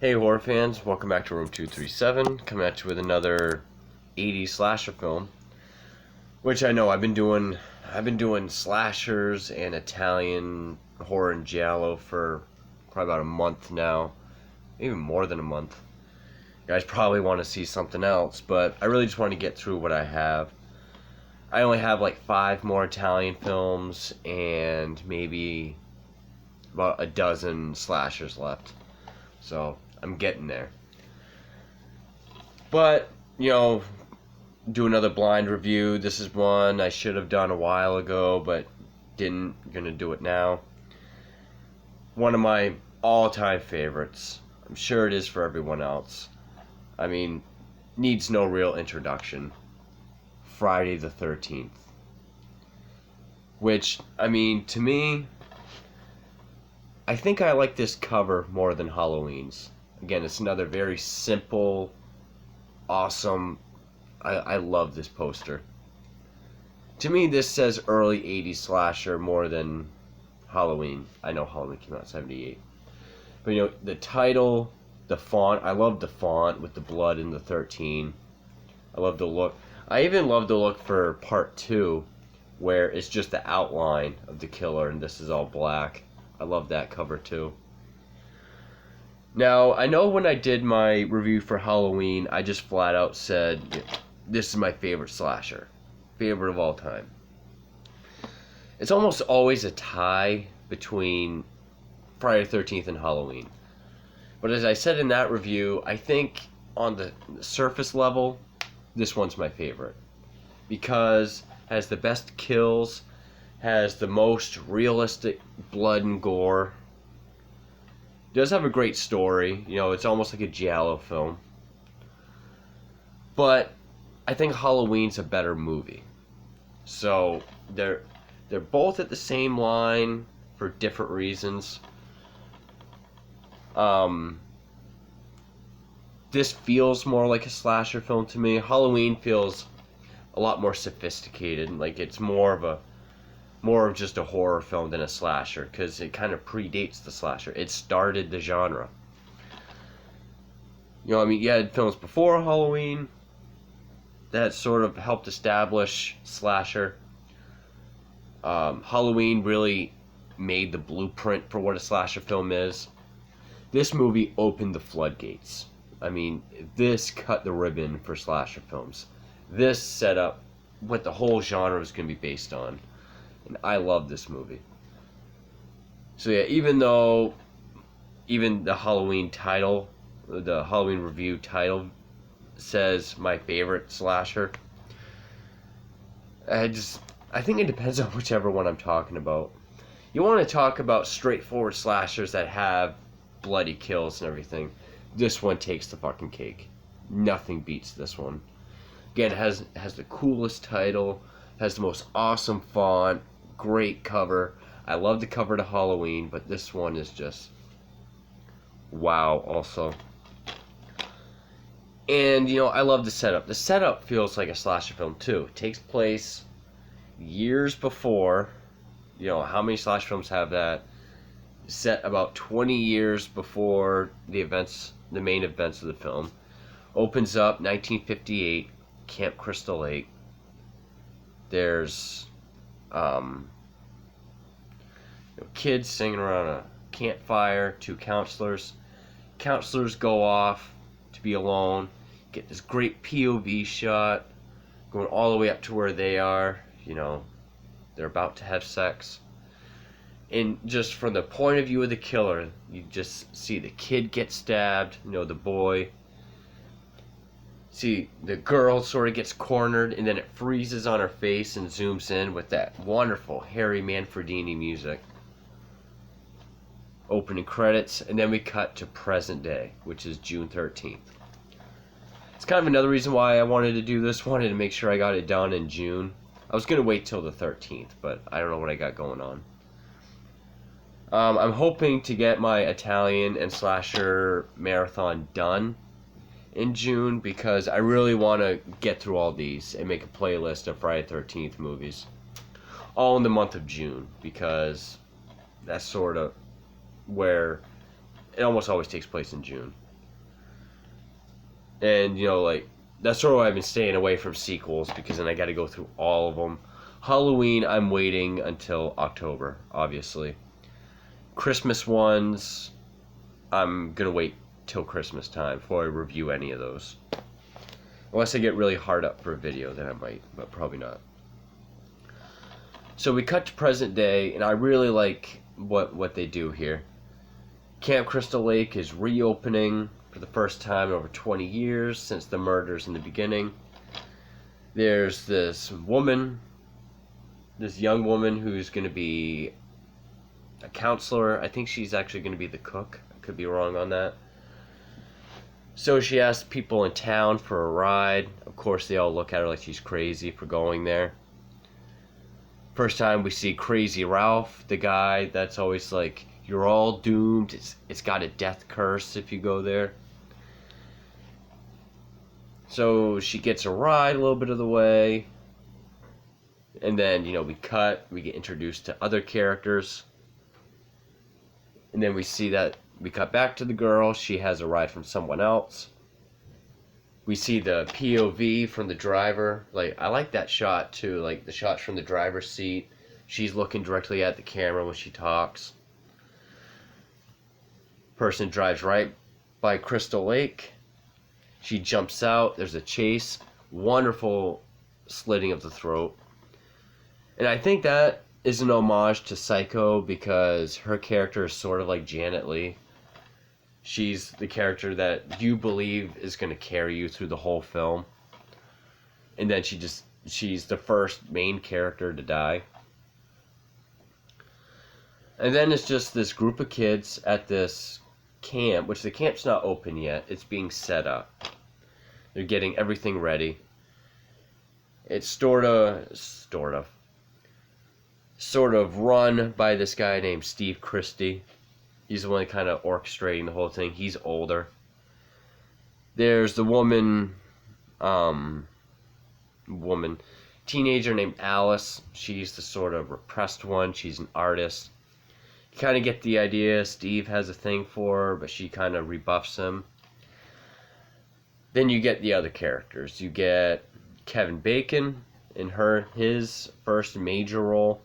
Hey horror fans, welcome back to Room 237, coming at you with another 80s slasher film. Which I know I've been doing slashers and Italian horror and giallo for probably about a month now. Even more than a month. You guys probably want to see something else, but I really just want to get through what I have. I only have like 5 more Italian films and maybe about a dozen slashers left. So I'm getting there. But, do another blind review. This is one I should have done a while ago, but didn't. Gonna do it now. One of my all-time favorites. I'm sure it is for everyone else. I mean, needs no real introduction. Friday the 13th. Which, I mean, to me, I think I like this cover more than Halloween's. Again, it's another very simple, awesome. I love this poster. To me, this says early 80s slasher more than Halloween. I know Halloween came out in 78. But the title, the font, I love the font with the blood and the 13. I love the look. I even love the look for part 2, where it's just the outline of the killer and this is all black. I love that cover too. Now, I know when I did my review for Halloween, I just flat out said, this is my favorite slasher. Favorite of all time. It's almost always a tie between Friday the 13th and Halloween. But as I said in that review, I think on the surface level, this one's my favorite. Because it has the best kills, has the most realistic blood and gore. It does have a great story. It's almost like a giallo film. But I think Halloween's a better movie. So they're both at the same line for different reasons. This feels more like a slasher film to me. Halloween feels a lot more sophisticated. Like it's more of just a horror film than a slasher, because it kind of predates the slasher. It started the genre. You had films before Halloween that sort of helped establish slasher. Halloween really made the blueprint for what a slasher film is. This movie opened the floodgates. This cut the ribbon for slasher films. This set up what the whole genre was going to be based on. And I love this movie. So yeah, even the Halloween title, the Halloween review title says my favorite slasher, I think it depends on whichever one I'm talking about. You want to talk about straightforward slashers that have bloody kills and everything, this one takes the fucking cake. Nothing beats this one. Again, it has the coolest title, has the most awesome font, great cover. I love the cover to Halloween, but this one is just wow also. And, I love the setup. The setup feels like a slasher film, too. It takes place years before. How many slasher films have that? Set about 20 years before the main events of the film. Opens up 1958, Camp Crystal Lake. There's kids singing around a campfire, 2 counselors. Counselors go off to be alone. Get this great POV shot going all the way up to where they are. They're about to have sex. And just from the point of view of the killer, you just see the kid get stabbed, the boy. See, the girl sort of gets cornered, and then it freezes on her face and zooms in with that wonderful Harry Manfredini music. Opening credits, and then we cut to present day, which is June 13th. It's kind of another reason why I wanted to do this. Wanted to make sure I got it done in June. I was going to wait till the 13th, but I don't know what I got going on. I'm hoping to get my Italian and slasher marathon done in June, because I really want to get through all these and make a playlist of Friday the 13th movies. All in the month of June, because that's sort of where it almost always takes place in June. And, you know, like, that's sort of why I've been staying away from sequels, because then I got to go through all of them. Halloween, I'm waiting until October, obviously. Christmas ones, I'm going to wait till Christmas time before I review any of those. Unless I get really hard up for a video, then I might, but probably not. So we cut to present day, and I really like what they do here. Camp Crystal Lake is reopening for the first time in over 20 years since the murders in the beginning. There's this woman, this young woman who's going to be a counselor. I think she's actually going to be the cook. I could be wrong on that. So she asks people in town for a ride. Of course, they all look at her like she's crazy for going there. First time we see Crazy Ralph, the guy that's always like, you're all doomed. It's got a death curse if you go there. So she gets a ride a little bit of the way. And then, you know, we get introduced to other characters. And then we see that we cut back to the girl. She has a ride from someone else. We see the POV from the driver. Like, I like that shot too. Like the shots from the driver's seat. She's looking directly at the camera when she talks. Person drives right by Crystal Lake. She jumps out. There's a chase. Wonderful slitting of the throat. And I think that is an homage to Psycho, because her character is sort of like Janet Leigh. She's the character that you believe is going to carry you through the whole film. And then she's the first main character to die. And then it's just this group of kids at this camp, which the camp's not open yet. It's being set up. They're getting everything ready. It's sort of run by this guy named Steve Christie. He's the one kind of orchestrating the whole thing. He's older. There's the woman, teenager named Alice. She's the sort of repressed one. She's an artist. You kind of get the idea. Steve has a thing for her, but she kind of rebuffs him. Then you get the other characters. You get Kevin Bacon in his first major role.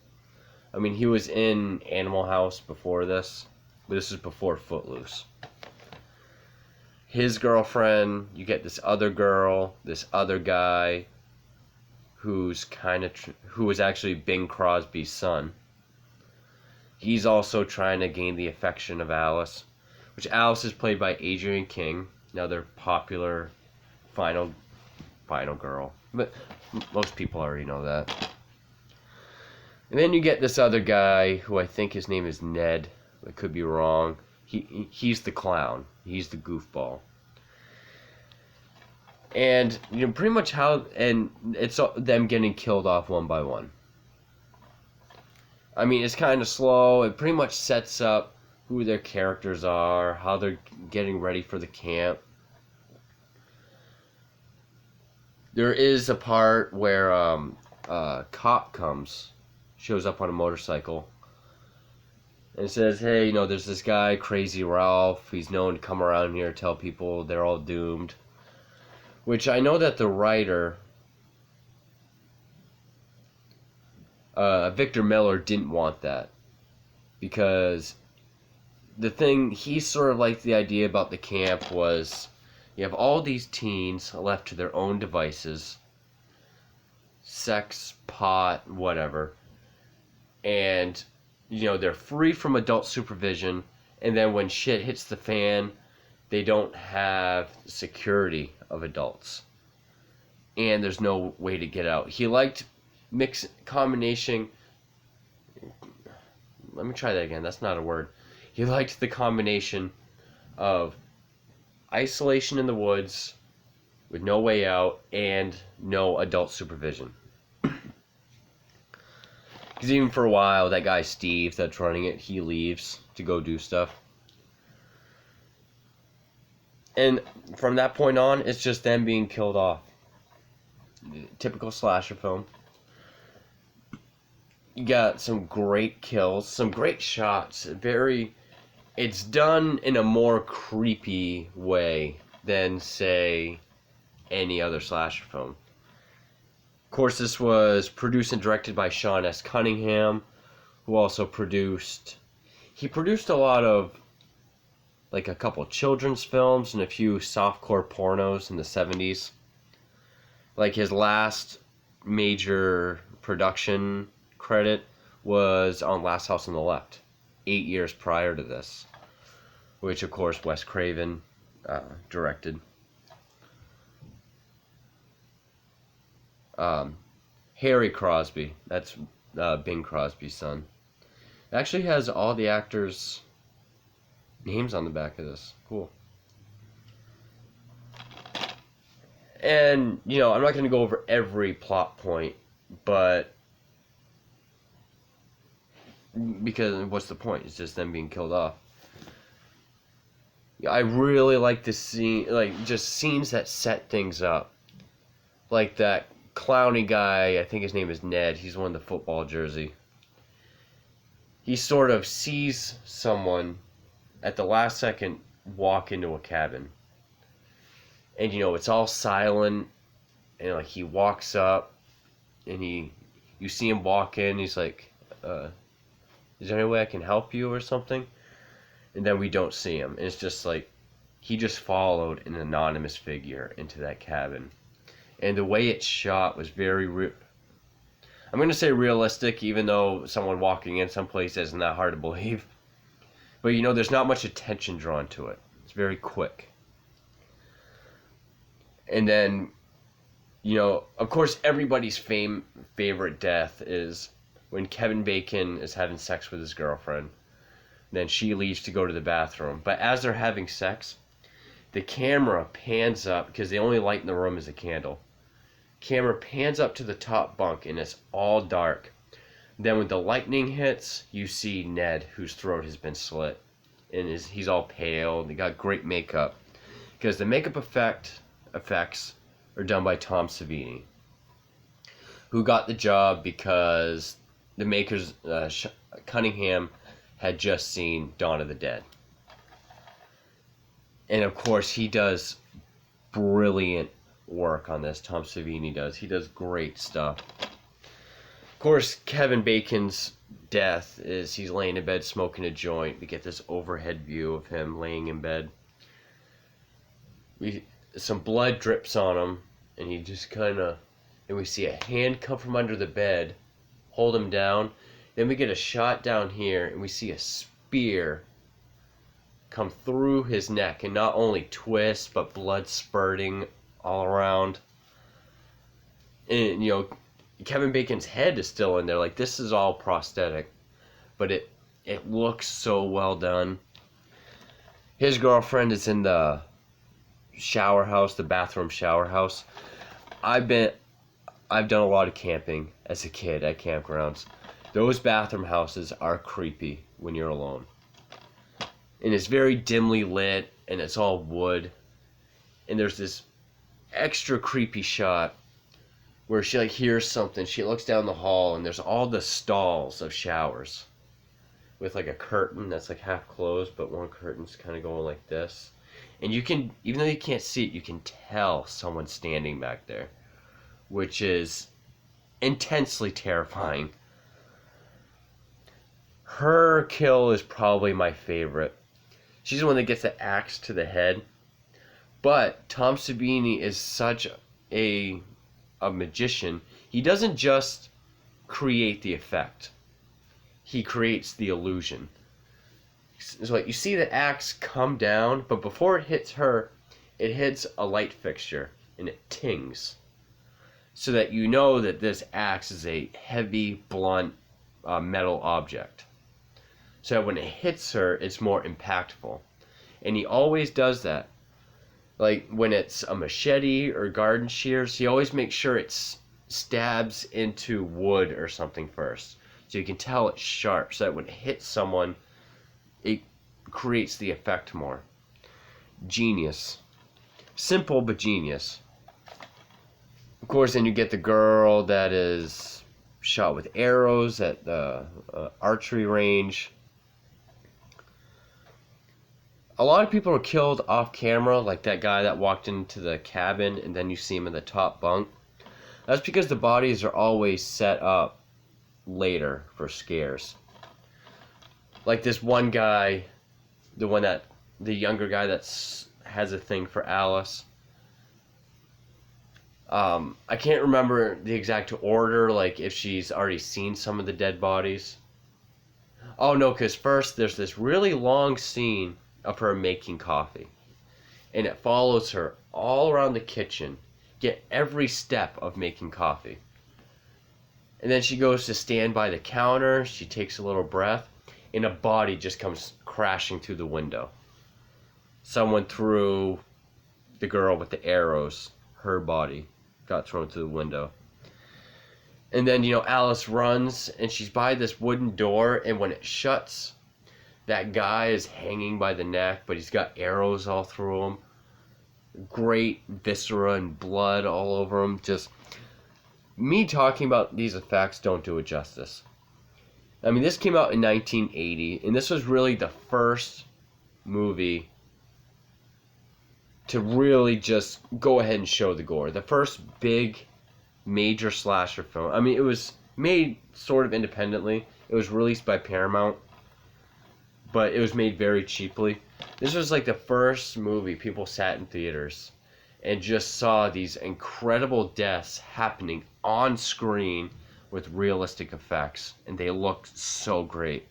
I mean, he was in Animal House before this, but this is before Footloose. His girlfriend, you get this other girl, this other guy, who was actually Bing Crosby's son. He's also trying to gain the affection of Alice, which Alice is played by Adrienne King, another popular final girl. But most people already know that. And then you get this other guy, who I think his name is Ned. I could be wrong. He's the clown. He's the goofball. And, you know, pretty much and it's them getting killed off one by one. I mean, it's kind of slow. It pretty much sets up who their characters are, how they're getting ready for the camp. There is a part where a cop shows up on a motorcycle, and says, hey, you know, there's this guy, Crazy Ralph. He's known to come around here and tell people they're all doomed. Which I know that the writer, Victor Miller, didn't want that. Because he sort of liked the idea about the camp was, you have all these teens left to their own devices. Sex, pot, whatever. And, you know, they're free from adult supervision, and then when shit hits the fan, they don't have security of adults. And there's no way to get out. He liked combination. Let me try that again. That's not a word. He liked the combination of isolation in the woods with no way out and no adult supervision. Because even for a while, that guy Steve that's running it, he leaves to go do stuff. And from that point on, it's just them being killed off. Typical slasher film. You got some great kills, some great shots. It's done in a more creepy way than, say, any other slasher film. Of course, this was produced and directed by Sean S. Cunningham, who also produced... He produced a lot of, like, a couple children's films and a few softcore pornos in the 70s. Like, his last major production credit was on Last House on the Left, 8 years prior to this, which, of course, Wes Craven directed. Harry Crosby, that's Bing Crosby's son. It actually has all the actors' names on the back of this. Cool. And, you know, I'm not going to go over every plot point, but because what's the point? It's just them being killed off. I really like the scene, like, just scenes that set things up. Like that clowny guy, I think his name is Ned, he's one of the football jersey. He sort of sees someone at the last second walk into a cabin. And, you know, it's all silent, and, like, he walks up, and you see him walk in, he's like, is there any way I can help you or something? And then we don't see him. And it's just like, he just followed an anonymous figure into that cabin. And the way it's shot was very I'm going to say realistic, even though someone walking in someplace isn't that hard to believe. But, you know, there's not much attention drawn to it. It's very quick. And then, you know, of course, everybody's favorite death is when Kevin Bacon is having sex with his girlfriend. Then she leaves to go to the bathroom. But as they're having sex, the camera pans up, because the only light in the room is a candle. Camera pans up to the top bunk, and it's all dark. Then when the lightning hits, you see Ned, whose throat has been slit. And he's all pale. They got great makeup. Because the makeup effects are done by Tom Savini, who got the job because the makers, Cunningham, had just seen Dawn of the Dead. And of course, he does brilliant work on this. Tom Savini does. He does great stuff. Of course, Kevin Bacon's death is he's laying in bed smoking a joint. We get this overhead view of him laying in bed. Some blood drips on him, and he just kind of... And we see a hand come from under the bed, hold him down. Then we get a shot down here, and we see a spear come through his neck, and not only twist, but blood spurting all around. And, you know, Kevin Bacon's head is still in there. Like, this is all prosthetic, but it looks so well done. His girlfriend is in the shower house, the bathroom shower house. I've done a lot of camping as a kid at campgrounds. Those bathroom houses are creepy when you're alone. And it's very dimly lit, and it's all wood. And there's this extra creepy shot where she, like, hears something. She looks down the hall, and there's all the stalls of showers with, like, a curtain that's, like, half closed, but one curtain's kind of going like this. And you can, even though you can't see it, you can tell someone's standing back there, which is intensely terrifying. Her kill is probably my favorite. She's the one that gets the axe to the head. But Tom Savini is such a magician. He doesn't just create the effect. He creates the illusion. So, like, you see the axe come down, but before it hits her, it hits a light fixture, and it tings. So that you know that this axe is a heavy, blunt metal object. So that when it hits her, it's more impactful. And he always does that. Like, when it's a machete or garden shears, he always makes sure it stabs into wood or something first. So you can tell it's sharp, so that when it hits someone, it creates the effect more. Genius. Simple, but genius. Of course, then you get the girl that is shot with arrows at the archery range. A lot of people are killed off camera, like that guy that walked into the cabin and then you see him in the top bunk. That's because the bodies are always set up later for scares. Like this one guy, the younger guy that has a thing for Alice. I can't remember the exact order, like if she's already seen some of the dead bodies. Oh no, because first there's this really long scene of her making coffee. And it follows her all around the kitchen, get every step of making coffee. And then she goes to stand by the counter, she takes a little breath, and a body just comes crashing through the window. Someone threw the girl with the arrows, her body got thrown through the window. And then, Alice runs, and she's by this wooden door, and when it shuts, that guy is hanging by the neck, but he's got arrows all through him. Great viscera and blood all over him. Just, me talking about these effects don't do it justice. I mean, this came out in 1980, and this was really the first movie to really just go ahead and show the gore. The first big, major slasher film. I mean, it was made sort of independently. It was released by Paramount, but it was made very cheaply. This was like the first movie people sat in theaters and just saw these incredible deaths happening on screen with realistic effects, and they looked so great.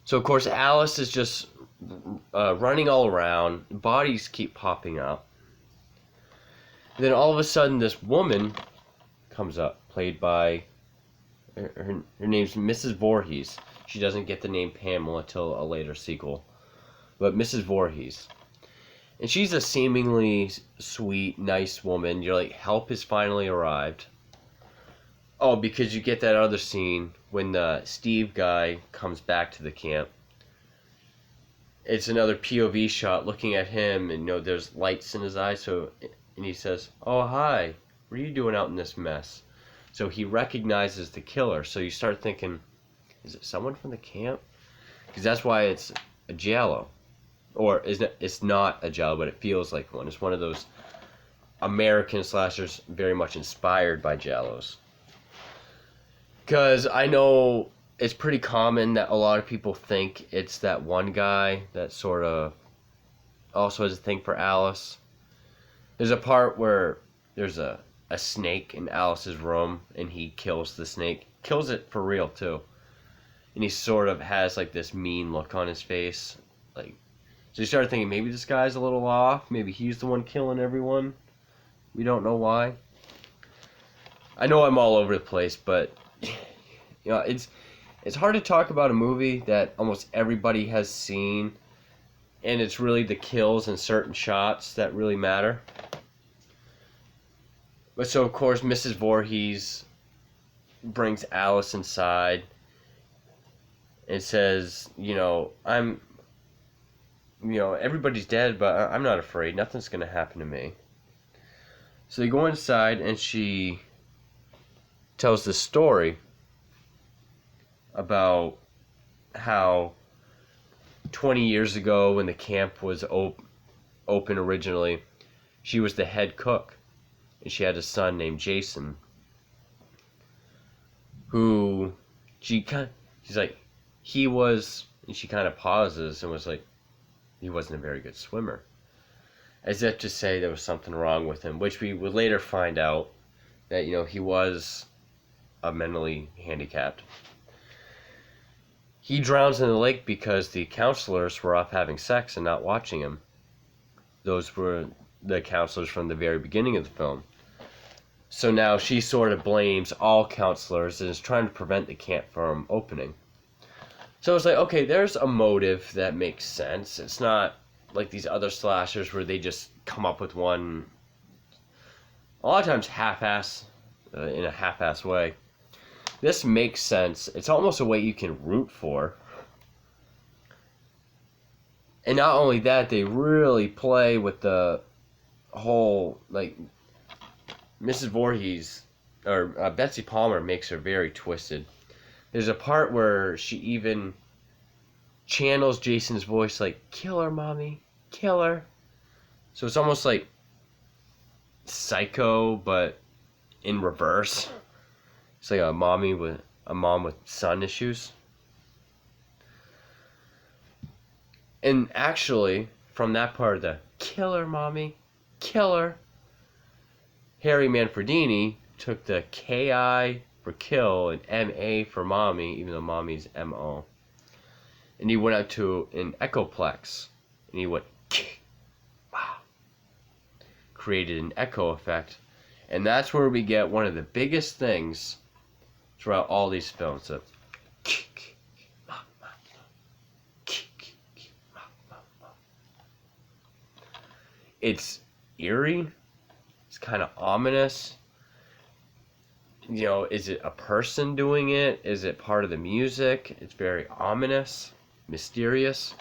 So of course Alice is just running all around, bodies keep popping up. And then all of a sudden this woman comes up, played by, her name's Mrs. Voorhees. She doesn't get the name Pamela till a later sequel. But Mrs. Voorhees. And she's a seemingly sweet, nice woman. You're like, help has finally arrived. Oh, because you get that other scene when the Steve guy comes back to the camp. It's another POV shot looking at him, and there's lights in his eyes. And he says, "Oh, hi. What are you doing out in this mess?" So he recognizes the killer. So you start thinking, is it someone from the camp? Because that's why it's a giallo. Or it's not a giallo, but it feels like one. It's one of those American slashers very much inspired by giallos. Because I know it's pretty common that a lot of people think it's that one guy that sort of also has a thing for Alice. There's a part where there's a snake in Alice's room, and he kills the snake. Kills it for real, too. And he sort of has like this mean look on his face. So you started thinking, maybe this guy's a little off. Maybe he's the one killing everyone. We don't know why. I know I'm all over the place, but it's hard to talk about a movie that almost everybody has seen, and it's really the kills and certain shots that really matter. But so of course Mrs. Voorhees brings Alice inside and says, everybody's dead, but I'm not afraid. Nothing's going to happen to me. So they go inside, and she tells this story about how 20 years ago, when the camp was open originally, she was the head cook, and she had a son named Jason, who she's like, he was, and she kind of pauses and was like, he wasn't a very good swimmer. As if to say there was something wrong with him, which we would later find out that, he was mentally handicapped. He drowns in the lake because the counselors were off having sex and not watching him. Those were the counselors from the very beginning of the film. So now she sort of blames all counselors and is trying to prevent the camp from opening. So it's like, okay, there's a motive that makes sense. It's not like these other slashers where they just come up with one, a lot of times in a half-ass way. This makes sense. It's almost a way you can root for. And not only that, they really play with the whole, Mrs. Voorhees, or Betsy Palmer makes her very twisted. There's a part where she even channels Jason's voice like, kill her, mommy, kill her. So it's almost like Psycho, but in reverse. It's like a mom with son issues. And actually, from that part of the killer, mommy, killer, Harry Manfredini took the K-I for kill and M-A for mommy, even though mommy's M-O. And he went out to an echoplex. And he went, wow. Created an echo effect. And that's where we get one of the biggest things throughout all these films. It's eerie. It's kind of ominous. You know, is it a person doing it? Is it part of the music? It's very ominous, mysterious.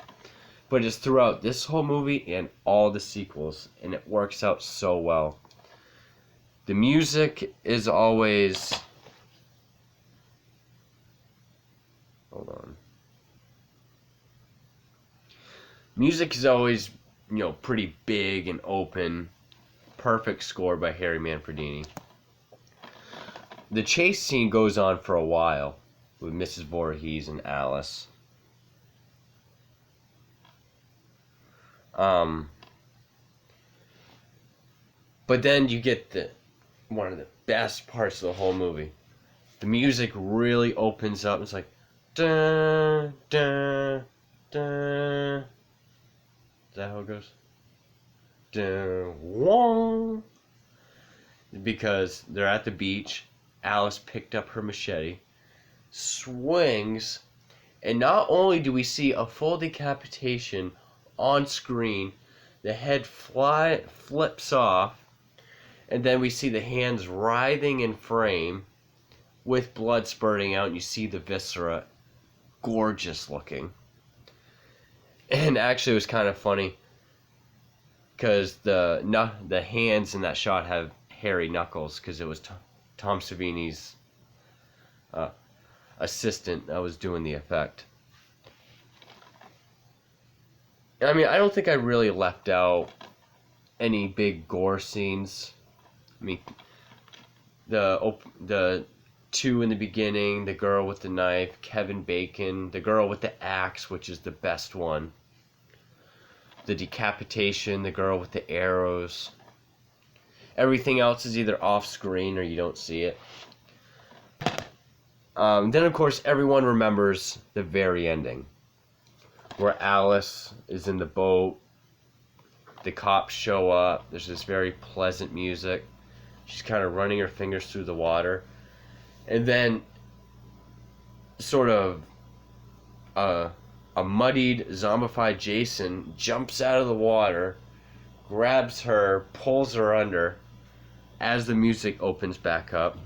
But it's throughout this whole movie and all the sequels, and it works out so well. The music is always... Hold on. Music is always, you know, pretty big and open. Perfect score by Harry Manfredini. The chase scene goes on for a while with Mrs. Voorhees and Alice. But then you get one of the best parts of the whole movie. The music really opens up. It's like, dun, dun, dun. Is that how it goes? Dun, wong. Because they're at the beach. Alice picked up her machete, swings, and not only do we see a full decapitation on screen, the head flips off, and then we see the hands writhing in frame with blood spurting out, and you see the viscera. Gorgeous looking. And actually it was kind of funny because the hands in that shot have hairy knuckles because it was Tom Savini's assistant that was doing the effect. I mean, I don't think I really left out any big gore scenes. I mean, the two in the beginning, the girl with the knife, Kevin Bacon, the girl with the axe, which is the best one, the decapitation, the girl with the arrows. Everything else is either off screen or you don't see it. Then, of course, everyone remembers the very ending, where Alice is in the boat, the cops show up, there's this very pleasant music, she's kind of running her fingers through the water, and then sort of a muddied, zombified Jason jumps out of the water, grabs her, pulls her under, as the music opens back up.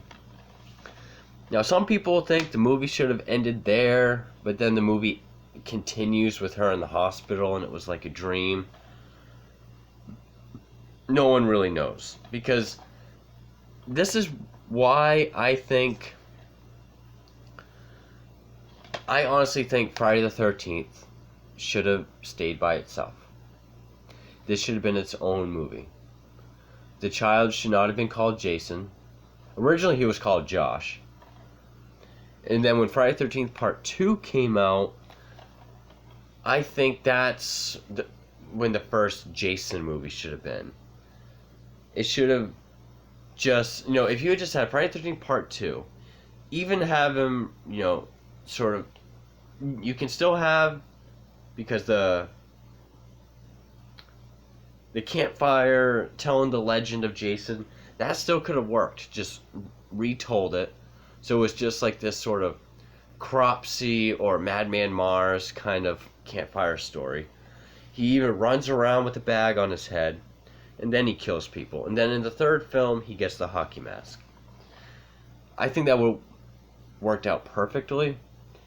Now, some people think the movie should have ended there, but then the movie continues with her in the hospital and it was like a dream. No one really knows, because this is why I honestly think Friday the 13th should have stayed by itself. This should have been its own movie. The child should not have been called Jason. Originally he was called Josh. And then when Friday the 13th Part 2 came out, I think that's when the first Jason movie should have been. It should have just, if you had just had Friday the 13th Part 2, even have him, sort of, you can still have, because the campfire telling the legend of Jason, that still could have worked. Just retold it. So it was just like this sort of Cropsey or Madman Mars kind of campfire story. He even runs around with a bag on his head, and then he kills people. And then in the third film, he gets the hockey mask. I think that would worked out perfectly,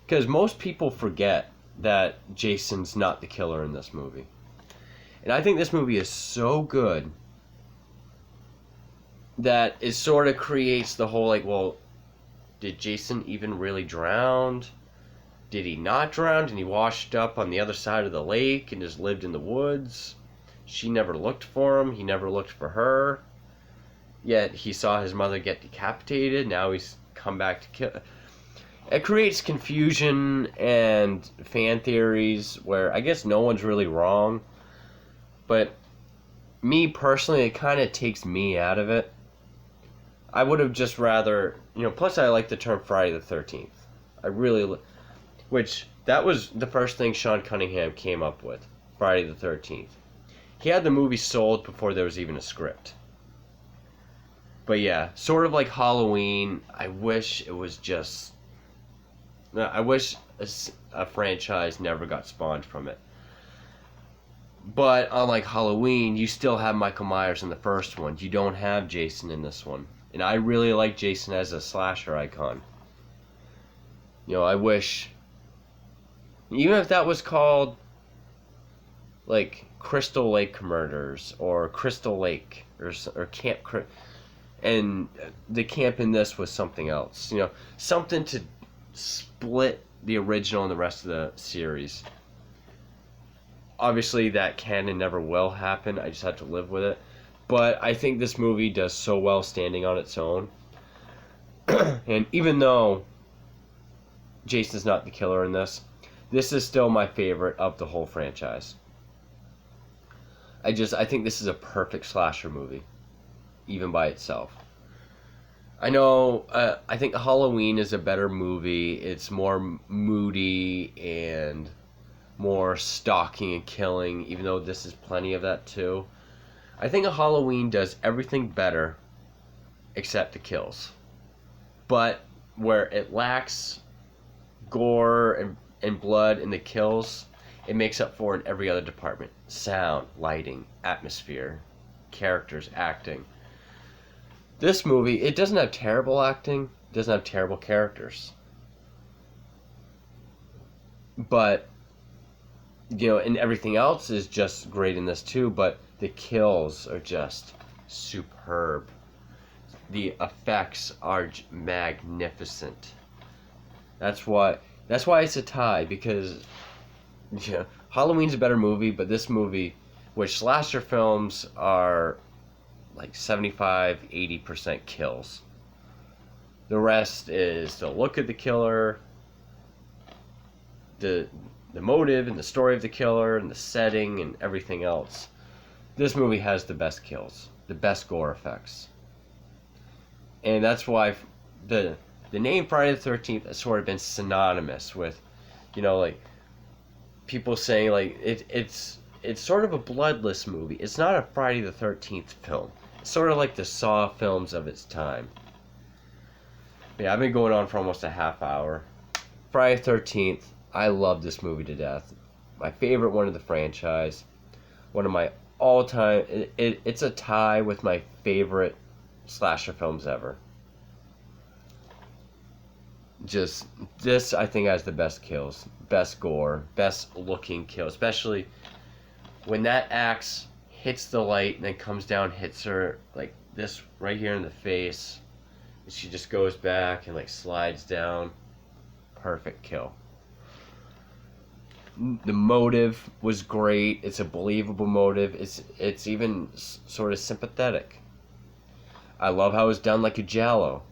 because most people forget that Jason's not the killer in this movie. And I think this movie is so good that it sort of creates the whole, did Jason even really drown? Did he not drown? And he washed up on the other side of the lake and just lived in the woods? She never looked for him. He never looked for her. Yet he saw his mother get decapitated. Now he's come back to kill. It creates confusion and fan theories where I guess no one's really wrong. But me personally, it kind of takes me out of it. I would have just rather, plus I like the term Friday the 13th. I really, which that was the first thing Sean Cunningham came up with, Friday the 13th. He had the movie sold before there was even a script. But yeah, sort of like Halloween, I wish it was just, I wish a franchise never got spawned from it. But unlike Halloween, you still have Michael Myers in the first one. You don't have Jason in this one. And I really like Jason as a slasher icon. I wish, even if that was called, like, Crystal Lake Murders, or Crystal Lake, or Camp, and the camp in this was something else. Something to split the original and the rest of the series. Obviously, that can and never will happen. I just have to live with it. But I think this movie does so well standing on its own. And even though Jason's not the killer in this is still my favorite of the whole franchise. I think this is a perfect slasher movie, even by itself. I know, I think Halloween is a better movie. It's more moody and more stalking and killing, even though this is plenty of that too. I think Halloween does everything better except the kills. But where it lacks gore and blood in the kills, it makes up for in every other department. Sound, lighting, atmosphere, characters, acting. This movie, it doesn't have terrible acting, it doesn't have terrible characters. But, and everything else is just great in this too, but the kills are just superb. The effects are magnificent. That's why it's a tie, because Halloween's a better movie, but this movie, which slasher films are like 75-80% kills. The rest is the look of the killer, the motive and the story of the killer and the setting and everything else. This movie has the best kills, the best gore effects. And that's why the name Friday the 13th has sort of been synonymous with, like, people saying, like, it's sort of a bloodless movie. It's not a Friday the 13th film. It's sort of like the Saw films of its time. But yeah, I've been going on for almost a half hour. Friday the 13th, I love this movie to death. My favorite one of the franchise. One of my all-time, it's a tie with my favorite slasher films ever. Just, this I think has the best kills, best gore, best looking kill, especially when that axe hits the light and then comes down, hits her like this right here in the face, and she just goes back and like slides down. Perfect kill. The motive was great. It's a believable motive. It's even sort of sympathetic. I love how it's done like a giallo.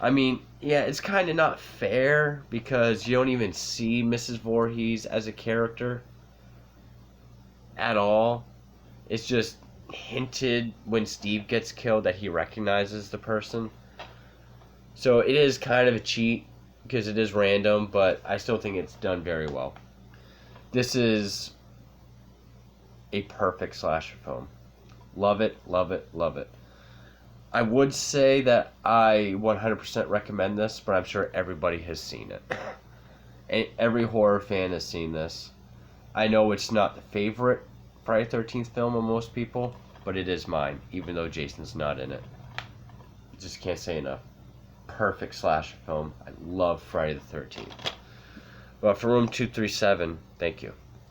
I mean, yeah, it's kind of not fair because you don't even see Mrs. Voorhees as a character at all. It's just hinted when Steve gets killed that he recognizes the person. So it is kind of a cheat because it is random, but I still think it's done very well. This is a perfect slasher film. Love it, love it, love it. I would say that I 100% recommend this, but I'm sure everybody has seen it. And every horror fan has seen this. I know it's not the favorite Friday the 13th film of most people, but it is mine, even though Jason's not in it. Just can't say enough. Perfect slasher film. I love Friday the 13th. But for Room 237, thank you.